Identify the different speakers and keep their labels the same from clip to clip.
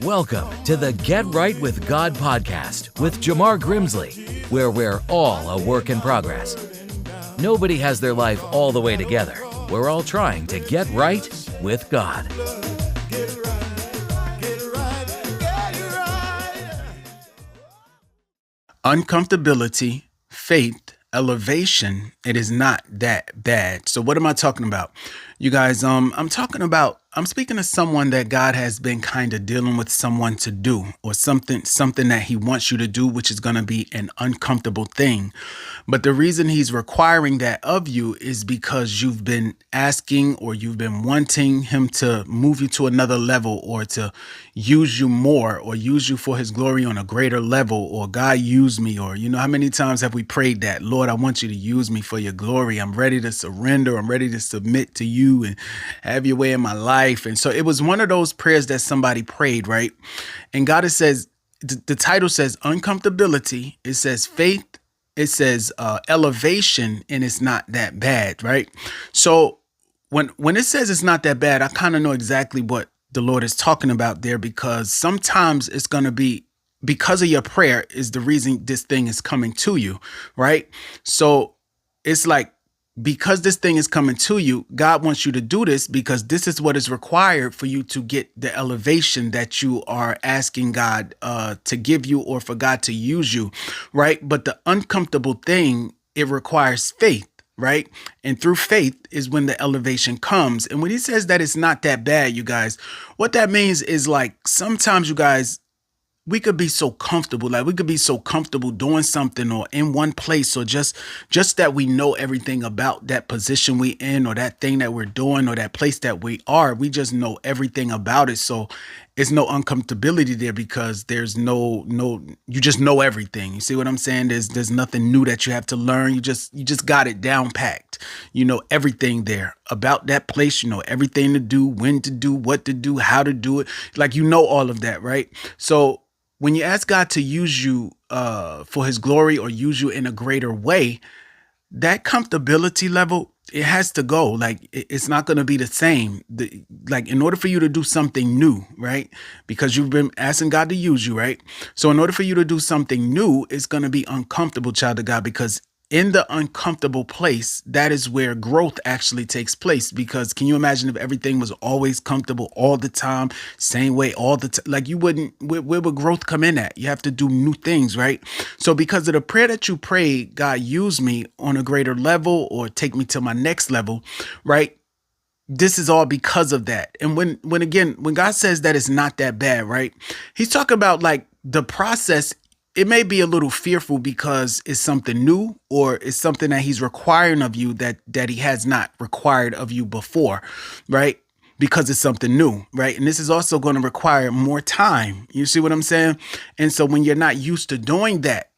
Speaker 1: Welcome to the Get Right with God podcast with Jamar Grimsley, where we're all a work in progress. Nobody has their life all the way together. We're all trying to get right with God.
Speaker 2: Uncomfortability Faith Elevation. It is not that bad. So what am I talking about? You guys, I'm speaking to someone that God has been kind of dealing with someone to do, or something that he wants you to do, which is going to be an uncomfortable thing. But the reason he's requiring that of you is because you've been asking, or you've been wanting him to move you to another level, or to use you more, or use you for his glory on a greater level, or God use me, or how many times have we prayed that, Lord, I want you to use me for your glory. I'm ready to surrender. I'm ready to submit to you and have your way in my life. And so it was one of those prayers that somebody prayed, right? And God says, the title says uncomfortability. It says faith. It says elevation, and it's not that bad, right? So when it says it's not that bad, I kind of know exactly what the Lord is talking about there, because sometimes it's going to be because of your prayer is the reason this thing is coming to you, right? So it's like, because this thing is coming to you, God wants you to do this because this is what is required for you to get the elevation that you are asking God to give you, or for God to use you, right? But the uncomfortable thing, it requires faith, right? And through faith is when the elevation comes. And when he says that it's not that bad, you guys, what that means is, like, sometimes, you guys, we could be so comfortable, doing something, or in one place, or just that we know everything about that position we in, or that thing that we're doing, or that place that we are. We just know everything about it. So it's no uncomfortability there, because there's no, you just know everything. You see what I'm saying? There's nothing new that you have to learn. You just got it down packed. You know everything there about that place. You know everything to do, when to do, what to do, how to do it. Like, you know all of that, right? So when you ask God to use you for his glory, or use you in a greater way, that comfortability level, it has to go. Like, it's not going to be the same. Like, in order for you to do something new, right? Because you've been asking God to use you, right? So in order for you to do something new, it's going to be uncomfortable, child of God, because in the uncomfortable place, that is where growth actually takes place. Because can you imagine if everything was always comfortable all the time, same way all the time? Like, you wouldn't, where would growth come in at? You have to do new things, right? So because of the prayer that you prayed, God, use me on a greater level, or take me to my next level, right? This is all because of that. And when God says that it's not that bad, right? He's talking about, like, the process. It may be a little fearful because it's something new, or it's something that he's requiring of you that he has not required of you before, right? Because it's something new, right? And this is also going to require more time. You see what I'm saying? And so when you're not used to doing that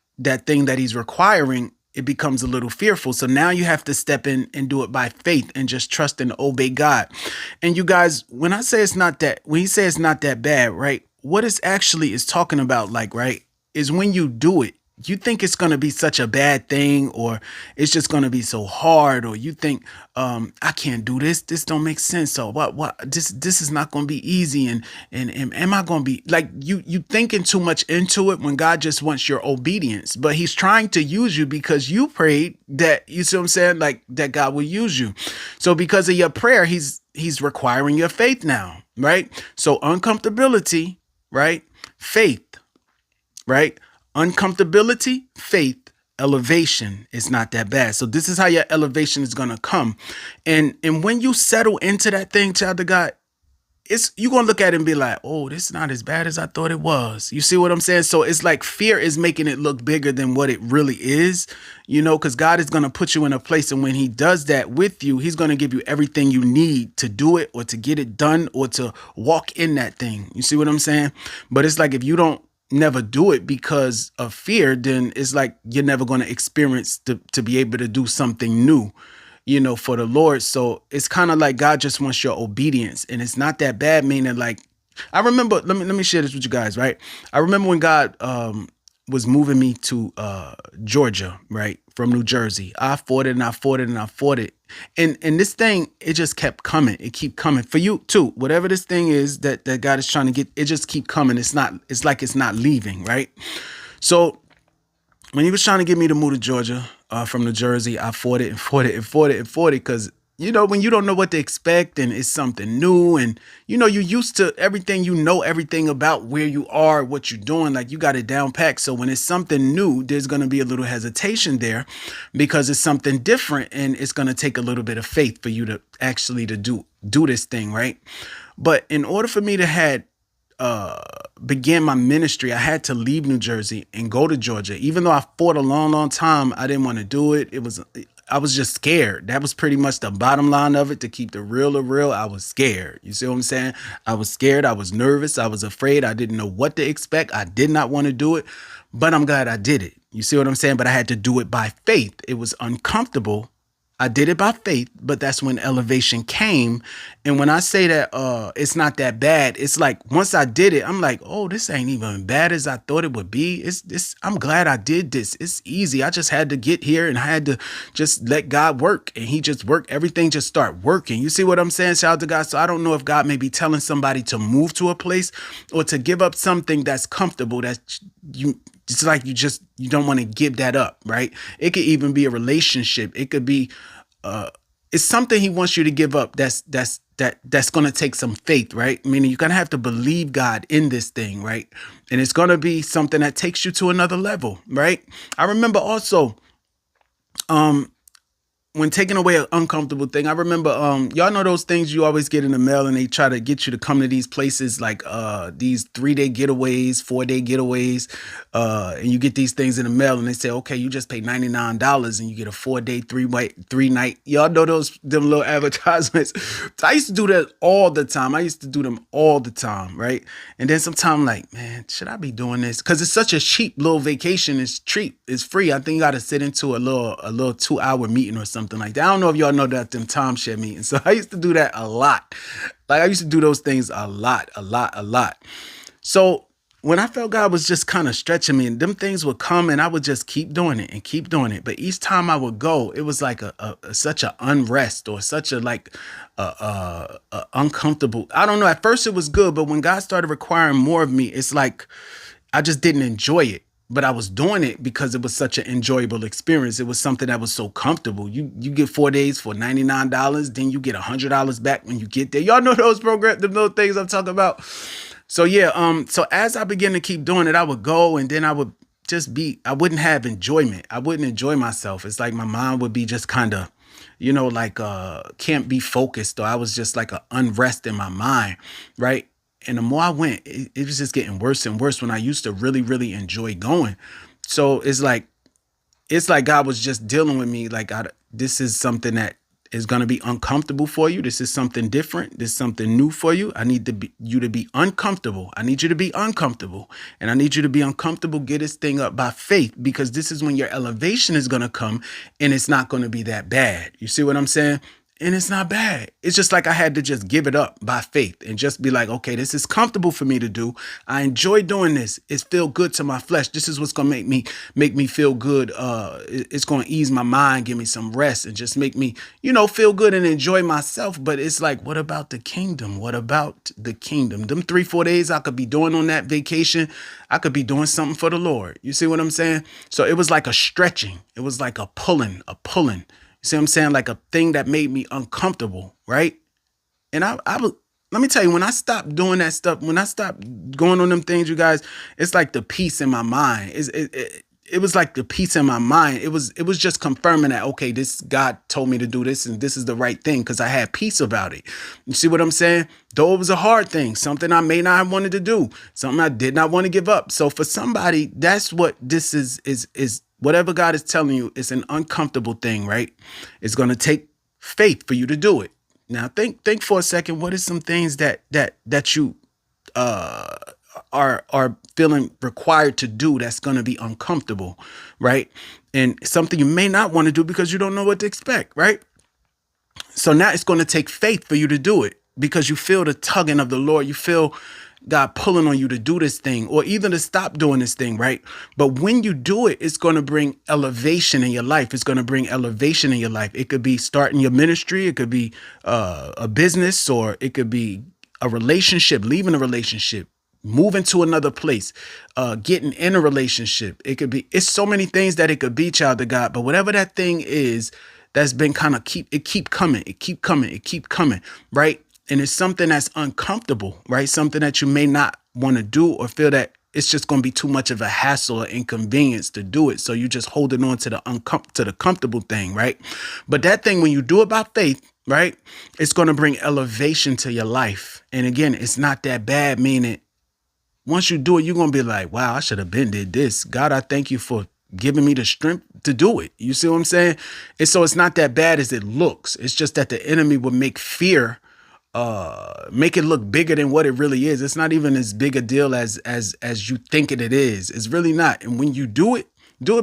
Speaker 2: thing that he's requiring, it becomes a little fearful. So now you have to step in and do it by faith, and just trust and obey God. And you guys, when he says it's not that bad, right? What it actually is talking about, like, right, is when you do it, you think it's going to be such a bad thing, or it's just going to be so hard, or you think, I can't do this. This don't make sense. So what, this is not going to be easy. And am I going to be, like, you thinking too much into it, when God just wants your obedience. But he's trying to use you because you prayed that, you see what I'm saying? Like, that God will use you. So because of your prayer, he's requiring your faith now, right? So uncomfortability, right? Faith. Right? Uncomfortability, faith, elevation. It's not that bad. So this is how your elevation is going to come. And when you settle into that thing, child of God, you're going to look at it and be like, oh, this is not as bad as I thought it was. You see what I'm saying? So it's like fear is making it look bigger than what it really is, because God is going to put you in a place. And when he does that with you, he's going to give you everything you need to do it, or to get it done, or to walk in that thing. You see what I'm saying? But it's like, if you don't never do it because of fear, then it's like you're never going to experience to be able to do something new, for the Lord. So it's kind of like God just wants your obedience, and it's not that bad. Meaning, like, I remember, let me share this with you guys, right? I remember when God was moving me to Georgia, right, from New Jersey. I fought it and I fought it and I fought it. And this thing, it just kept coming. It keep coming for you too. Whatever this thing is that God is trying to get, it just keep coming. It's like it's not leaving, right? So when he was trying to get me to move to Georgia from New Jersey, I fought it and fought it and fought it and fought it because, when you don't know what to expect and it's something new and, you're used to everything, everything about where you are, what you're doing, like you got it down packed. So when it's something new, there's going to be a little hesitation there because it's something different and it's going to take a little bit of faith for you to actually to do this thing, right? But in order for me to began my ministry, I had to leave New Jersey and go to Georgia. Even though I fought a long, long time, I didn't want to do it. I was just scared. That was pretty much the bottom line of it. To keep the real, I was scared. You see what I'm saying? I was scared. I was nervous. I was afraid. I didn't know what to expect. I did not want to do it, but I'm glad I did it. You see what I'm saying? But I had to do it by faith. It was uncomfortable. I did it by faith, but that's when elevation came. And when I say that it's not that bad, it's like once I did it, I'm like, oh, this ain't even bad as I thought it would be. I'm glad I did this. It's easy. I just had to get here and I had to just let God work, and he just worked. Everything just start working. You see what I'm saying? Shout out to God. So I don't know if God may be telling somebody to move to a place or to give up something that's comfortable, it's like you don't want to give that up, right? It could even be a relationship. It could be it's something he wants you to give up that's going to take some faith, right? Meaning you're going to have to believe God in this thing, right? And it's going to be something that takes you to another level, right? I remember also when taking away an uncomfortable thing, I remember, y'all know those things you always get in the mail and they try to get you to come to these places like these 3-day getaways, 4-day getaways, and you get these things in the mail and they say, okay, you just pay $99 and you get a 4-day, 3-night. Y'all know them little advertisements. I used to do that all the time. I used to do them all the time, right? And then sometimes I'm like, man, should I be doing this? Because it's such a cheap little vacation. It's cheap. It's free. I think you got to sit into a little 2-hour meeting or something like that. I don't know if y'all know that them timeshare meetings. So I used to do that a lot. Like I used to do those things a lot. So when I felt God was just kind of stretching me and them things would come and I would just keep doing it and keep doing it. But each time I would go, it was like such an unrest or such a uncomfortable. I don't know. At first it was good, but when God started requiring more of me, it's like I just didn't enjoy it. But I was doing it because it was such an enjoyable experience. It was something that was so comfortable. You get 4 days for $99, then you get $100 back when you get there. Y'all know those programs, those things I'm talking about. So yeah, so as I began to keep doing it, I would go and then I would I wouldn't have enjoyment. I wouldn't enjoy myself. It's like my mind would be just kind of, can't be focused, or I was just like an unrest in my mind, right? And the more I went, it was just getting worse and worse when I used to really, really enjoy going. So it's like God was just dealing with me. Like, this is something that is going to be uncomfortable for you. This is something different. This is something new for you. I need you to be uncomfortable. I need you to be uncomfortable. And I need you to be uncomfortable. Get this thing up by faith, because this is when your elevation is going to come and it's not going to be that bad. You see what I'm saying? And it's not bad. It's just like I had to just give it up by faith and just be like, okay, this is comfortable for me to do. I enjoy doing this. It feels good to my flesh. This is what's going to make me feel good. It's going to ease my mind, give me some rest, and just make me, feel good and enjoy myself. But it's like, what about the kingdom? What about the kingdom? Them 3-4 days I could be doing on that vacation, I could be doing something for the Lord. You see what I'm saying? So it was like a stretching. It was like a pulling. You see what I'm saying? Like a thing that made me uncomfortable, right? And I was, let me tell you, when I stopped doing that stuff, when I stopped going on them things, you guys, it's like the peace in my mind. It was like the peace in my mind. It was just confirming that, okay, this God told me to do this and this is the right thing, because I had peace about it. You see what I'm saying? Though it was a hard thing, something I may not have wanted to do, something I did not want to give up. So for somebody, that's what this is whatever God is telling you, it's an uncomfortable thing, right? It's going to take faith for you to do it. Now, think for a second. What are some things that you are feeling required to do that's going to be uncomfortable, right? And something you may not want to do because you don't know what to expect, right? So now it's going to take faith for you to do it, because you feel the tugging of the Lord. You feel God pulling on you to do this thing or even to stop doing this thing, right? But when you do it, it's going to bring elevation in your life. It's going to bring elevation in your life. It could be starting your ministry. It could be a business, or it could be a relationship, leaving a relationship, moving to another place, getting in a relationship. It's so many things that it could be, child of God. But whatever that thing is, that's been kind of keep coming, right? And it's something that's uncomfortable, right? Something that you may not want to do or feel that it's just going to be too much of a hassle or inconvenience to do it. So you're just holding on to the comfortable thing, right? But that thing, when you do it by faith, right, it's going to bring elevation to your life. And again, it's not that bad, meaning once you do it, you're going to be like, wow, I should have been did this. God, I thank you for giving me the strength to do it. You see what I'm saying? And so it's not that bad as it looks. It's just that the enemy will make fear, make it look bigger than what it really is. It's not even as big a deal as you think it is. It's really not. And when you do it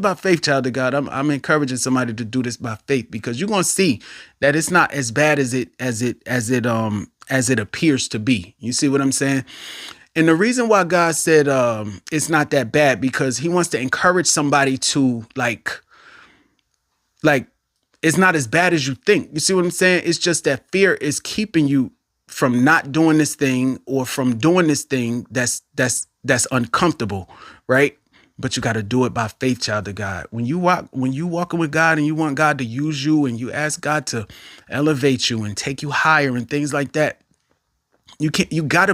Speaker 2: by faith, child of God. I'm encouraging somebody to do this by faith, because you're going to see that it's not as bad as it appears to be. You see what I'm saying? And the reason why God said it's not that bad, because he wants to encourage somebody to like it's not as bad as you think. You see what I'm saying? It's just that fear is keeping you from not doing this thing, or from doing this thing that's uncomfortable, right? But you got to do it by faith, child of God. When you walking with God and you want God to use you, and you ask God to elevate you and take you higher and things like that, you got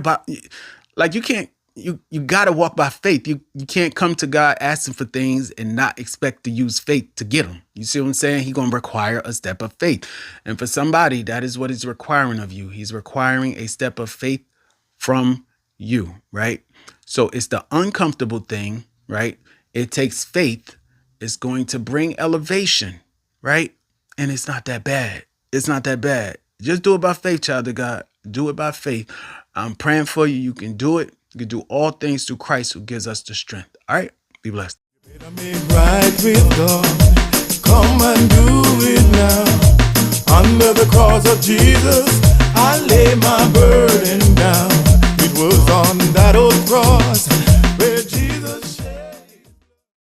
Speaker 2: to walk by faith. You can't come to God asking for things and not expect to use faith to get them. You see what I'm saying? He's going to require a step of faith. And for somebody, that is what he's requiring of you. He's requiring a step of faith from you, right? So it's the uncomfortable thing, right? It takes faith. It's going to bring elevation, right? And it's not that bad. It's not that bad. Just do it by faith, child of God. Do it by faith. I'm praying for you. You can do it. You can do all things through Christ who gives us the strength. All right? Be blessed.
Speaker 3: Right with God. Come and do it now. Under the cross of Jesus, I lay my burden down.